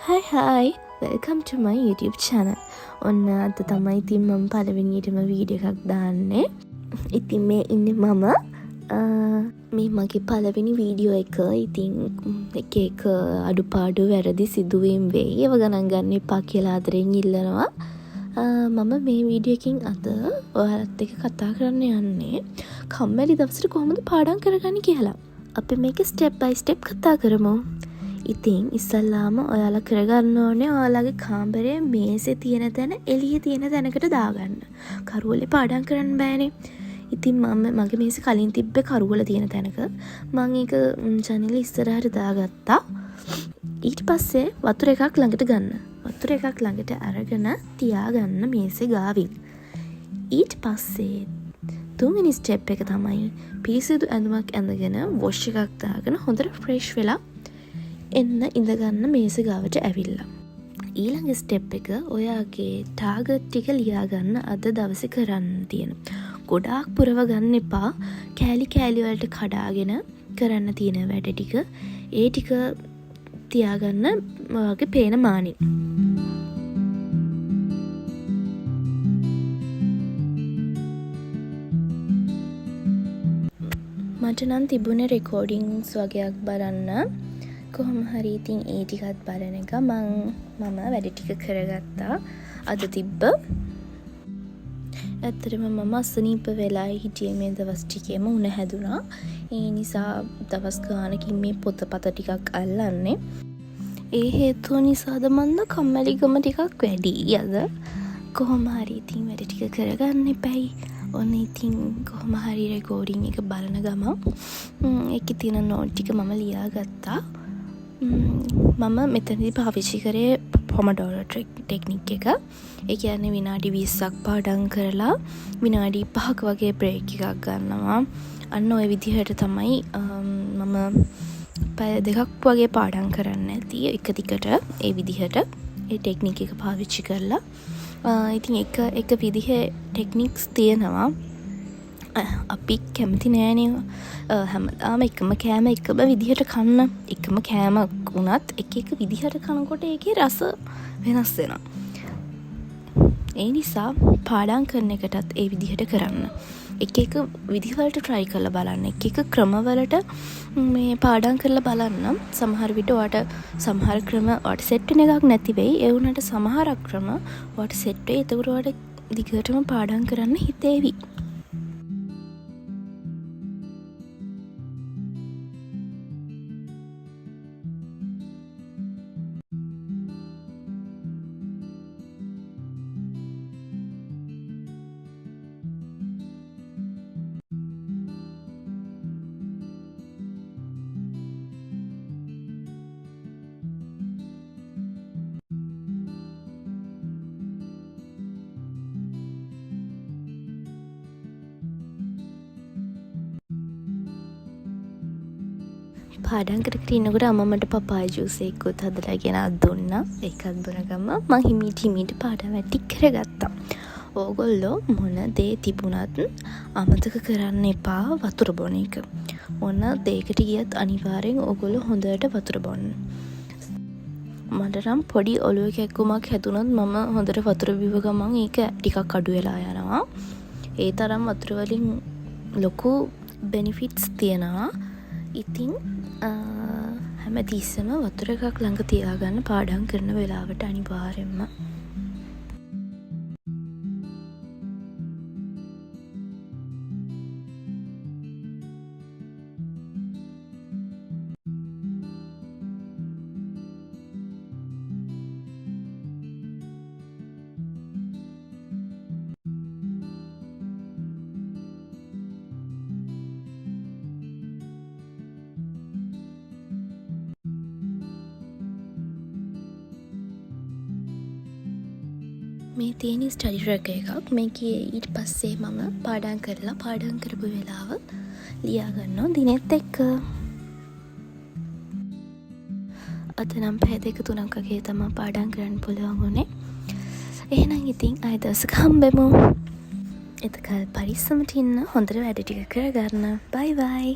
Hi, welcome to my YouTube channel. ඔන්න අද තමයි ඉතින් මම පළවෙනියටම වීඩියෝ එකක් දාන්නේ. ඉතින් මේ ඉන්නේ මම මේ මගේ පළවෙනි වීඩියෝ එක. ඉතින් එක අඩුපාඩු වැරදි සිදුවීම් වෙයි. ඒව ගණන් ගන්න එපා කියලා ආදරෙන් ඉල්ලනවා. මම මේ වීඩියෝ එකකින් අද ඔයාලත් එක්ක කතා කරන්න යන්නේ කම්මැලි දවසට කොහොමද පාඩම් කරගන්නේ කියලා. අපි මේක ස්ටෙප් බයි ස්ටෙප් කතා කරමු. ඉතින් ඉස්සල්ලාම ඔයාලා කරගන්න ඕනේ ඔයාලගේ කාමරයේ මේසේ තියෙන තැන එළියේ තියෙන තැනකට දාගන්න. කරුවලේ පාඩම් කරන්න බෑනේ. ඉතින් මම මගේ මේසේ කලින් තිබ්බේ කරුවල තියෙන තැනක. මම ඒක channel ඉස්සරහට දාගත්තා. ඊට පස්සේ වතුර එකක් ළඟට ගන්න. වතුර එකක් ළඟට අරගෙන තියාගන්න මේසේ ගාවින්. ඊට පස්සේ තුන්වෙනි ස්ටෙප් එක තමයි පිරිසිදු ඇඳුමක් ඇඳගෙන වොෂ් එකක් දාගෙන හොඳට ෆ්‍රෙෂ් වෙලා එන්න ඉඳගන්න මේස ගාවට ඇවිල්ලා. ඊළඟ ස්ටෙප් එක ඔයාගේ ටාගට් ටික ලියාගන්න අද දවසේ කරන්න තියෙන. ගොඩාක් පුරව ගන්න එපා. කෑලි කෑලි වලට කඩාගෙන කරන්න තියෙන වැඩ ටික ඒ ටික තියාගන්න ඔයාගේ පේන මානින්. මට නම් තිබුණේ රෙකෝඩින්ග්ස් වගේක් බලන්න. කොහොම හරි ඉතින් ඒ ටිකත් බලන එක මම වැඩ ටික කරගත්තා. අද තිබ්බ ඇත්තටම මම අසනීප වෙලා හිටියේ මේ දවස් ටිකේම උණ හැදුනා. ඒ නිසා දවස් ගානකින් මේ පොතපත ටිකක් අල්ලන්නේ. ඒ හේතුව නිසාද මන්ද කම්මැලිකම ටිකක් වැඩි අද. කොහොම හරි ඉතින් වැඩ ටික කරගන්න එපැයි. ඔන්න ඉතින් කොහොම හරි රෙකෝඩින් එක බලන ගමන් ඒකේ තියෙන නෝට් ටික මම ලියාගත්තා. මම මෙතනදී පාවිච්චි කරේ පොමඩෝරෝ ටෙක්නික් එක. ඒ කියන්නේ විනාඩි 20ක් පාඩම් කරලා විනාඩි 5ක වගේ බ්‍රේක් එකක් ගන්නවා. අන්න ওই විදිහට තමයි මම පැය දෙකක් වගේ පාඩම් කරන්න ඇති එක දිගට ඒ විදිහට ඒ ටෙක්නික් එක පාවිච්චි කරලා. ඉතින් එක විදිහේ ටෙක්නික්ස් තියෙනවා. අපි කැමති නෑනේ හැමදාම එකම කෑම එකම විදිහට කන්න. එකම කෑම වුණත් එක විදිහට කනකොට ඒකේ රස වෙනස් වෙනවා. ඒ නිසා පාඩම් කරන එකටත් ඒ විදිහට කරන්න. එක විදිහවලට try කරලා බලන්න. එක ක්‍රමවලට මේ පාඩම් කරලා බලන්න. සමහර විට ඔයාට සමහර ක්‍රම ඔයාට සෙට් වෙන එකක් නැති වෙයි. ඒ වුණාට සමහර ක්‍රම ඔයාට සෙට් වෙයි. ඒකට ඔයාට දිගටම පාඩම් කරන්න හිතේවි. පාඩම් කර ඉන්නකොට අම්මා මට පපාය ජූස් එකකුත් හදලා ගෙනත් දුන්නා. ඒකත් බොන ගමන් මම හිමීට පාඩම් වැඩි කරගත්තා. ඕගොල්ලෝ මොන දේ තිබුණත් අමතක කරන්න එපා වතුර බොන එක. මොන දෙයකට ගියත් අනිවාර්යෙන් ඕගොල්ලෝ හොඳට වතුර බොන්න. මට නම් පොඩි ඔලුව කැක්කුමක් හැදුනොත් මම හොඳට වතුර බිව ගමන් ඒක ටිකක් අඩු වෙලා යනවා. ඒ තරම් වතුර වලින් ලොකු බෙනිෆිට්ස් තියෙනවා. ඉතින් හැමතිස්සම වතුර එකක් ළඟ තියාගන්න පාඩම් කරන වෙලාවට අනිවාර්යෙන්ම. මේ තියෙන ස්ටඩි ට්‍රැකර් එකක්. මේකේ ඊට පස්සේ මම පාඩම් කරලා පාඩම් කරපු වෙලාව ලියා ගන්නවා දිනෙත් එක්ක. අද නම් පැය 2-3ක් වගේ තමයි පාඩම් කරන්න පුළුවන් වුණේ. එහෙනම් ඉතින් ආයෙ දවසක හම්බෙමු. එතකල් පරිස්සමට ඉන්න. හොඳට වැඩ ටික කරගන්න. බයි බයි.